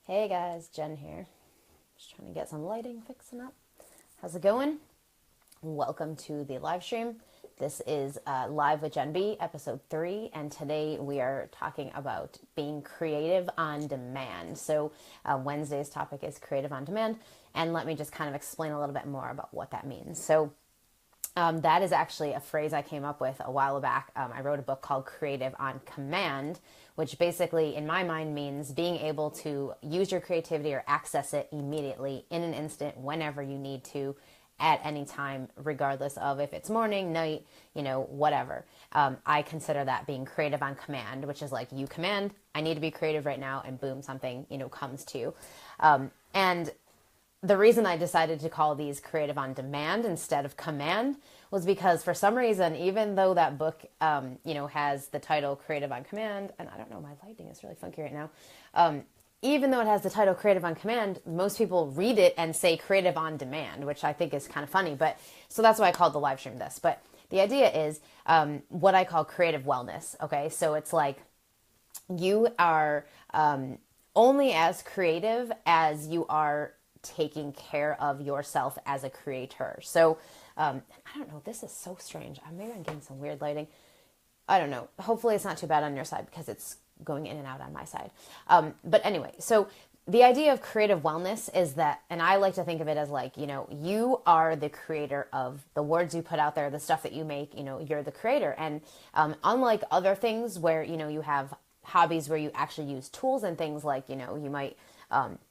Hey guys, Jen here. Just trying to get some lighting fixing up. How's it going? Welcome to the live stream. This is Live with Jen B, episode 3, and today we are talking about being creative on demand. So, Wednesday's topic is creative on demand, and let me just kind of explain a little bit more about what that means. So, that is actually a phrase I came up with a while back. I wrote a book called Creative on Command, which basically, in my mind, means being able to use your creativity or access it immediately in an instant whenever you need to at any time, regardless of if it's morning, night, whatever. I consider that being creative on command, which is like you command, I need to be creative right now, and boom, something, comes to you. And the reason I decided to call these creative on demand instead of command was because for some reason, even though that book, has the title creative on command, and I don't know, my lighting is really funky right now. Even though it has the title creative on command, most people read it and say creative on demand, which I think is kind of funny. But so that's why I called the live stream this. But the idea is what I call creative wellness. Okay. So it's like you are only as creative as you are taking care of yourself as a creator. So, I don't know, this is so strange. Maybe I'm getting some weird lighting. I don't know. Hopefully it's not too bad on your side because it's going in and out on my side. But anyway, so the idea of creative wellness is that, and I like to think of it as like, you are the creator of the words you put out there, the stuff that you make, you're the creator. And unlike other things where, you have hobbies where you actually use tools and things like, you might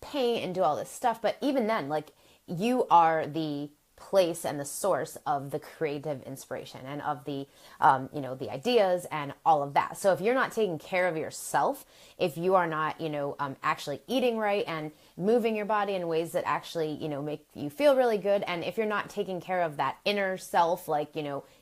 paint and do all this stuff. But even then, like, you are the place and the source of the creative inspiration and of the, the ideas and all of that. So if you're not taking care of yourself, if you are not, actually eating right and moving your body in ways that actually, make you feel really good. And if you're not taking care of that inner self, like,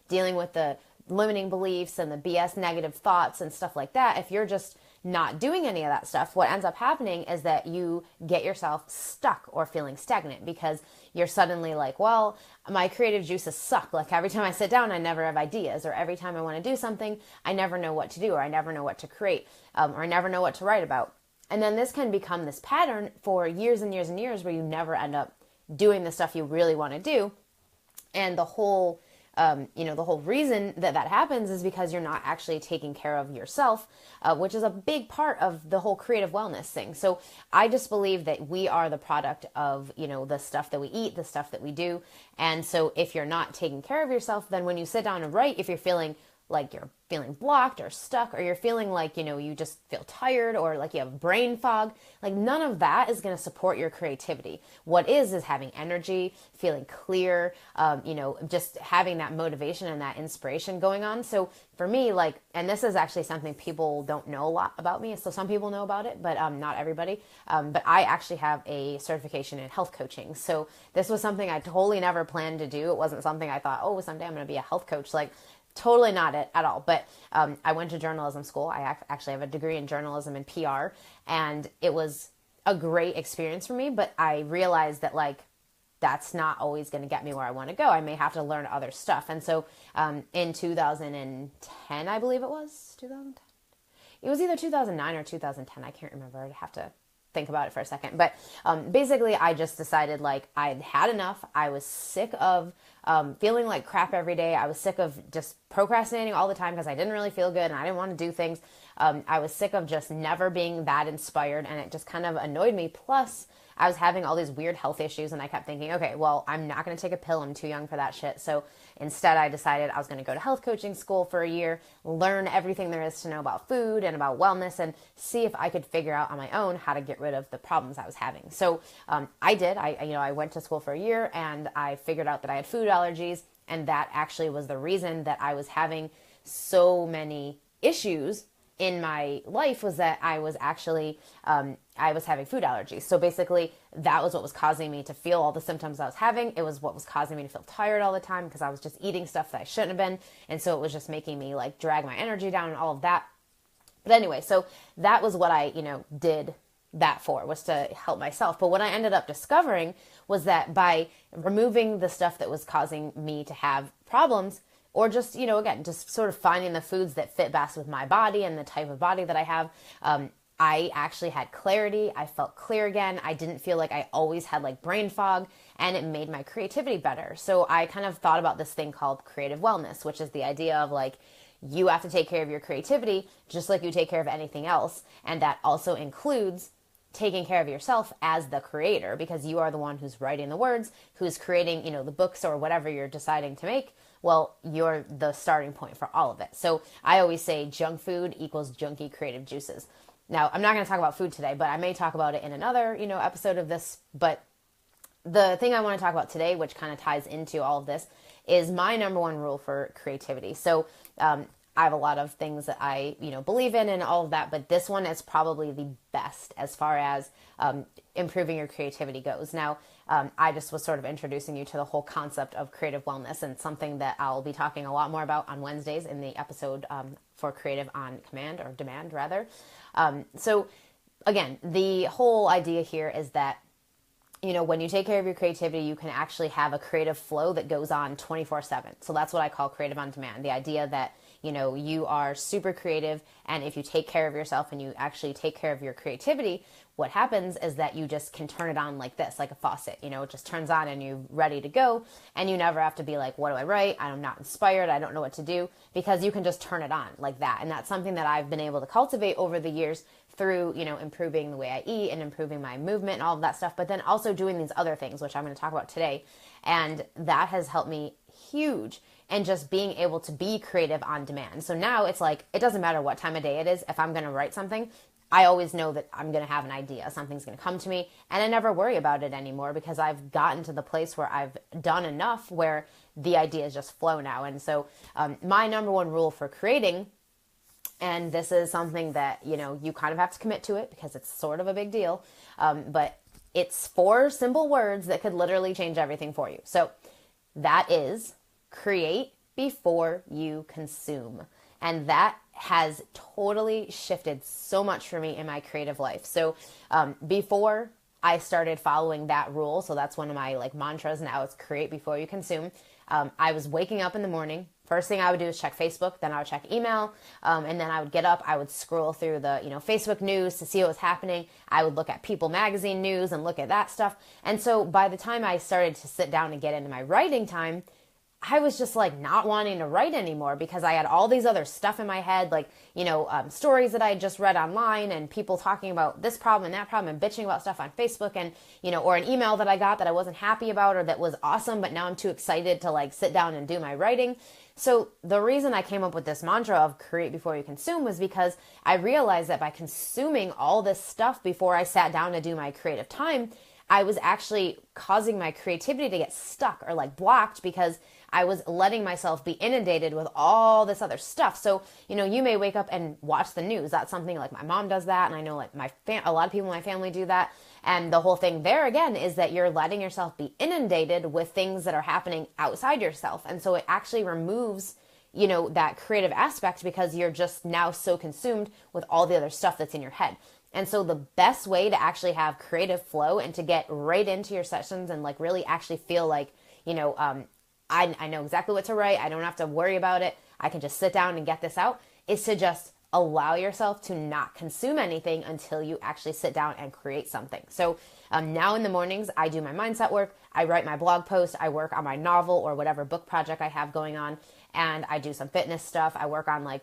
dealing with the limiting beliefs and the BS negative thoughts and stuff like that, if you're just not doing any of that stuff, what ends up happening is that you get yourself stuck or feeling stagnant because you're suddenly like, well, my creative juices suck. Like every time I sit down, I never have ideas, or every time I want to do something, I never know what to do, or I never know what to create, or I never know what to write about. And then this can become this pattern for years and years and years where you never end up doing the stuff you really want to do. And the whole the whole reason that that happens is because you're not actually taking care of yourself, which is a big part of the whole creative wellness thing. So I just believe that we are the product of, the stuff that we eat, the stuff that we do. And so if you're not taking care of yourself, then when you sit down and write, if you're feeling like you're feeling blocked or stuck, or you're feeling like, you just feel tired, or like you have brain fog, like none of that is going to support your creativity. What is having energy, feeling clear, just having that motivation and that inspiration going on. So for me, like, and this is actually something people don't know a lot about me. So some people know about it, but not everybody. But I actually have a certification in health coaching. So this was something I totally never planned to do. It wasn't something I thought, oh, someday I'm going to be a health coach. Like, totally not it at all. But I went to journalism school. I actually have a degree in journalism and PR, and it was a great experience for me. But I realized that, like, that's not always going to get me where I want to go. I may have to learn other stuff. And so in 2010, I believe it was 2010. It was either 2009 or 2010. I can't remember. I'd have to think about it for a second. But basically, I just decided, like, I'd had enough. I was sick of feeling like crap every day. I was sick of just procrastinating all the time because I didn't really feel good and I didn't want to do things. I was sick of just never being that inspired, and it just kind of annoyed me. Plus, I was having all these weird health issues, and I kept thinking, okay, well, I'm not going to take a pill. I'm too young for that shit. So instead, I decided I was going to go to health coaching school for a year, learn everything there is to know about food and about wellness, and see if I could figure out on my own how to get rid of the problems I was having. So I did. I went to school for a year, and I figured out that I had food allergies, and that actually was the reason that I was having so many issues in my life, was that I was actually, I was having food allergies. So basically that was what was causing me to feel all the symptoms I was having. It was what was causing me to feel tired all the time because I was just eating stuff that I shouldn't have been. And so it was just making me like drag my energy down and all of that. But anyway, so that was what I, did that for, was to help myself. But what I ended up discovering was that by removing the stuff that was causing me to have problems, or just, again, just sort of finding the foods that fit best with my body and the type of body that I have, I actually had clarity. I felt clear again. I didn't feel like I always had like brain fog, and it made my creativity better. So I kind of thought about this thing called creative wellness, which is the idea of like, you have to take care of your creativity just like you take care of anything else. And that also includes taking care of yourself as the creator, because you are the one who's writing the words, who's creating, the books or whatever you're deciding to make. Well, you're the starting point for all of it. So I always say junk food equals junky creative juices. Now, I'm not going to talk about food today, but I may talk about it in another, episode of this. But the thing I want to talk about today, which kind of ties into all of this, is my number one rule for creativity. So, I have a lot of things that I, believe in and all of that, but this one is probably the best as far as improving your creativity goes. Now, I just was sort of introducing you to the whole concept of creative wellness, and something that I'll be talking a lot more about on Wednesdays in the episode for Creative on Command, or Demand rather. So again, the whole idea here is that when you take care of your creativity, you can actually have a creative flow that goes on 24/7. So that's what I call creative on demand. The idea that, you are super creative, and if you take care of yourself and you actually take care of your creativity, what happens is that you just can turn it on like this, like a faucet. It just turns on and you're ready to go, and you never have to be like, what do I write? I'm not inspired. I don't know what to do, because you can just turn it on like that. And that's something that I've been able to cultivate over the years through, improving the way I eat and improving my movement and all of that stuff, but then also doing these other things, which I'm going to talk about today. And that has helped me huge, and just being able to be creative on demand. So now it's like, it doesn't matter what time of day it is. If I'm going to write something, I always know that I'm going to have an idea. Something's going to come to me, and I never worry about it anymore, because I've gotten to the place where I've done enough where the ideas just flow now. And so my number one rule for creating, and this is something that, you kind of have to commit to it because it's sort of a big deal, but it's 4 simple words that could literally change everything for you. So that is create before you consume. And that has totally shifted so much for me in my creative life. So before I started following that rule, so that's one of my mantras now, is create before you consume. I was waking up in the morning. First thing I would do is check Facebook, then I would check email, and then I would get up, I would scroll through the, Facebook news to see what was happening. I would look at People magazine news and look at that stuff. And so by the time I started to sit down and get into my writing time, I was just not wanting to write anymore, because I had all these other stuff in my head, stories that I had just read online, and people talking about this problem and that problem, and bitching about stuff on Facebook, and, or an email that I got that I wasn't happy about, or that was awesome, but now I'm too excited to sit down and do my writing. So the reason I came up with this mantra of create before you consume was because I realized that by consuming all this stuff before I sat down to do my creative time, I was actually causing my creativity to get stuck or blocked, because I was letting myself be inundated with all this other stuff. So, you may wake up and watch the news. That's something my mom does that. And I know a lot of people in my family do that. And the whole thing there again is that you're letting yourself be inundated with things that are happening outside yourself. And so it actually removes, that creative aspect, because you're just now so consumed with all the other stuff that's in your head. And so the best way to actually have creative flow and to get right into your sessions and really actually feel I know exactly what to write, I don't have to worry about it, I can just sit down and get this out, is to just allow yourself to not consume anything until you actually sit down and create something. So now in the mornings, I do my mindset work, I write my blog post, I work on my novel or whatever book project I have going on, and I do some fitness stuff. I work on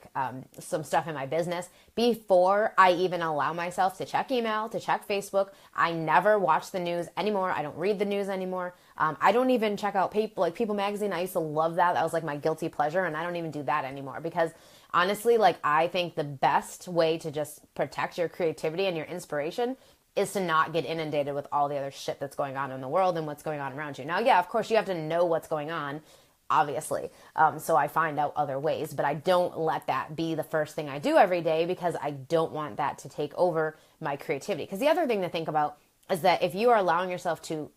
some stuff in my business before I even allow myself to check email, to check Facebook. I never watch the news anymore. I don't read the news anymore. I don't even check out People magazine. I used to love that. That was my guilty pleasure, and I don't even do that anymore, because honestly, I think the best way to just protect your creativity and your inspiration is to not get inundated with all the other shit that's going on in the world and what's going on around you. Now, yeah, of course you have to know what's going on, obviously. So I find out other ways, but I don't let that be the first thing I do every day, because I don't want that to take over my creativity. Because the other thing to think about is that if you are allowing yourself to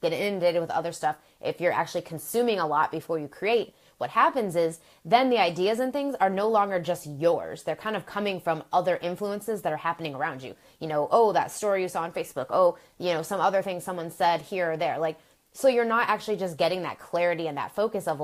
get inundated with other stuff, if you're actually consuming a lot before you create, what happens is then the ideas and things are no longer just yours. They're kind of coming from other influences that are happening around you. Oh, that story you saw on Facebook. Oh, some other thing someone said here or there. So you're not actually just getting that clarity and that focus of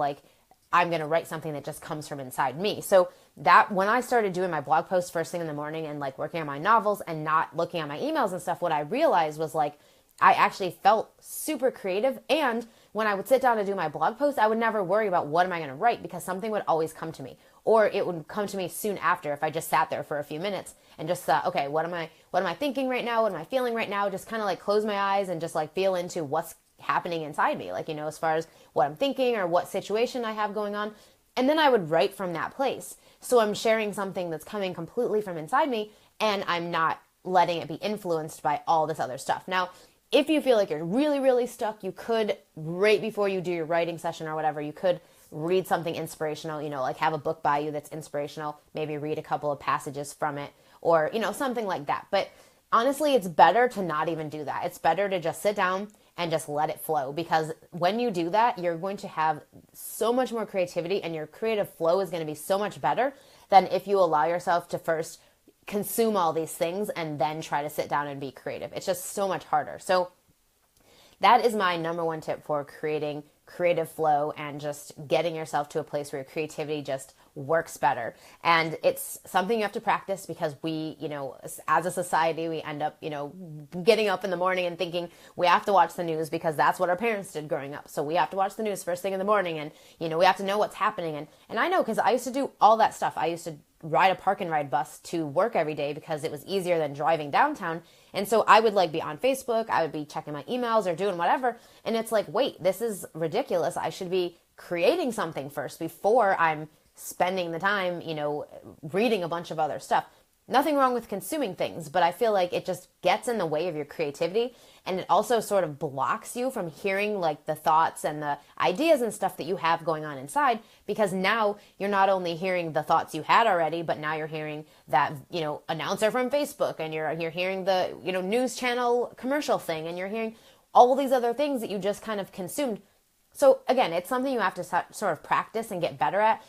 I'm going to write something that just comes from inside me. So that when I started doing my blog posts first thing in the morning and like working on my novels and not looking at my emails and stuff, what I realized was like, I actually felt super creative. And when I would sit down to do my blog post, I would never worry about what am I going to write, because something would always come to me, or it would come to me soon after if I just sat there for a few minutes and just thought, okay, what am I thinking right now? What am I feeling right now? Just kind of like close my eyes and just like feel into what's happening inside me. Like, as far as what I'm thinking or what situation I have going on. And then I would write from that place. So I'm sharing something that's coming completely from inside me, and I'm not letting it be influenced by all this other stuff. Now, if you feel like you're really, really stuck, you could, right before you do your writing session or whatever, you could read something inspirational, like have a book by you that's inspirational, maybe read a couple of passages from it, or, something like that. But honestly, it's better to not even do that. It's better to just sit down and just let it flow, because when you do that, you're going to have so much more creativity, and your creative flow is going to be so much better than if you allow yourself to first consume all these things and then try to sit down and be creative. It's just so much harder. So that is my number one tip for creating creative flow and just getting yourself to a place where your creativity just works better. And it's something you have to practice, because we, as a society, we end up, getting up in the morning and thinking we have to watch the news because that's what our parents did growing up. So we have to watch the news first thing in the morning, and, we have to know what's happening. And I know, because I used to do all that stuff. I used to ride a park and ride bus to work every day because it was easier than driving downtown. And so I would like be on Facebook, I would be checking my emails or doing whatever. And it's like, wait, this is ridiculous. I should be creating something first before I'm spending the time, reading a bunch of other stuff. Nothing wrong with consuming things, but I feel like it just gets in the way of your creativity, and it also sort of blocks you from hearing like the thoughts and the ideas and stuff that you have going on inside, because now you're not only hearing the thoughts you had already, but now you're hearing that, announcer from Facebook, and you're hearing the, news channel commercial thing, and you're hearing all these other things that you just kind of consumed. So again, it's something you have to sort of practice and get better at.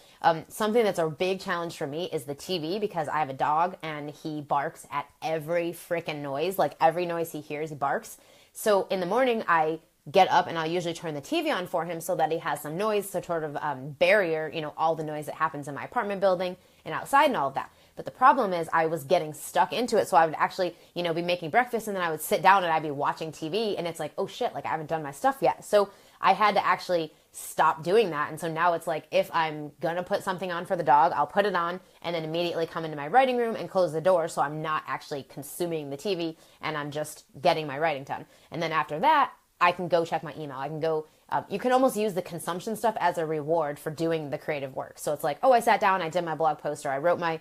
Something that's a big challenge for me is the TV, because I have a dog and he barks at every freaking noise. Like every noise he hears, he barks. So in the morning, I get up and I'll usually turn the TV on for him so that he has some noise, so sort of barrier, all the noise that happens in my apartment building and outside and all of that. But the problem is I was getting stuck into it. So I would actually, be making breakfast, and then I would sit down and I'd be watching TV, and it's like, oh shit, like I haven't done my stuff yet. So I had to actually stop doing that. And so now it's like, if I'm going to put something on for the dog, I'll put it on and then immediately come into my writing room and close the door. So I'm not actually consuming the TV, and I'm just getting my writing done. And then after that, I can go check my email. I can go, you can almost use the consumption stuff as a reward for doing the creative work. So it's like, oh, I sat down, I did my blog post, or I wrote my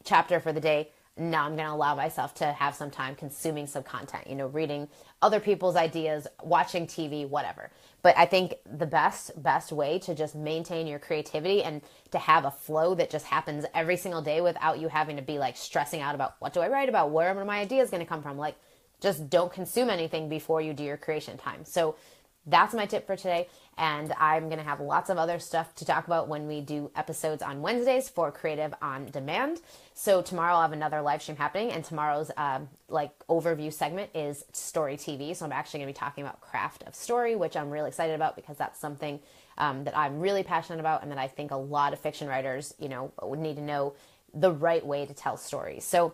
chapter for the day. Now I'm going to allow myself to have some time consuming some content, reading other people's ideas, watching TV, whatever. But I think the best way to just maintain your creativity and to have a flow that just happens every single day without you having to be like stressing out about what do I write about? Where are my ideas going to come from? Like, just don't consume anything before you do your creation time. So that's my tip for today. And I'm going to have lots of other stuff to talk about when we do episodes on Wednesdays for Creative on Demand. So tomorrow I'll have another live stream happening, and tomorrow's overview segment is Story TV. So I'm actually going to be talking about craft of story, which I'm really excited about, because that's something that I'm really passionate about, and that I think a lot of fiction writers, would need to know the right way to tell stories. So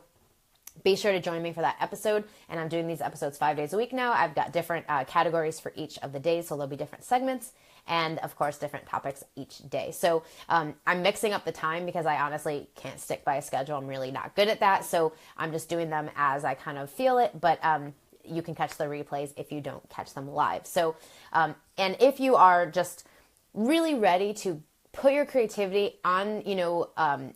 be sure to join me for that episode. And I'm doing these episodes 5 days a week now. I've got different categories for each of the days. So there'll be different segments and, of course, different topics each day. So I'm mixing up the time because I honestly can't stick by a schedule. I'm really not good at that. So I'm just doing them as I kind of feel it. But you can catch the replays if you don't catch them live. So, and if you are just really ready to put your creativity on,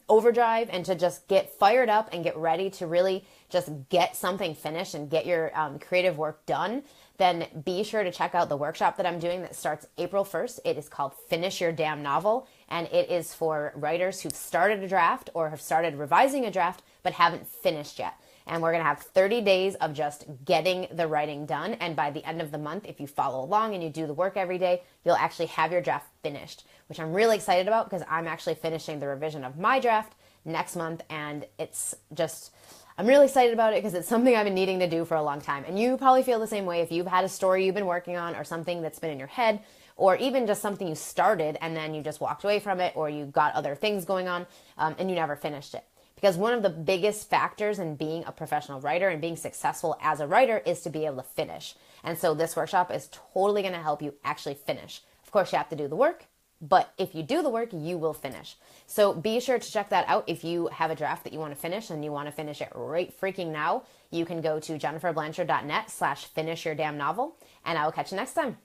overdrive, and to just get fired up and get ready to really just get something finished and get your creative work done, then be sure to check out the workshop that I'm doing that starts April 1st. It is called Finish Your Damn Novel, and it is for writers who've started a draft or have started revising a draft but haven't finished yet. And we're going to have 30 days of just getting the writing done. And by the end of the month, if you follow along and you do the work every day, you'll actually have your draft finished, which I'm really excited about, because I'm actually finishing the revision of my draft next month. And it's just, I'm really excited about it because it's something I've been needing to do for a long time. And you probably feel the same way if you've had a story you've been working on, or something that's been in your head, or even just something you started and then you just walked away from it, or you got other things going on and you never finished it. Because one of the biggest factors in being a professional writer and being successful as a writer is to be able to finish. And so this workshop is totally going to help you actually finish. Of course, you have to do the work, but if you do the work, you will finish. So be sure to check that out. If you have a draft that you want to finish and you want to finish it right freaking now, you can go to jenniferblanchard.net/finish your damn novel, and I will catch you next time.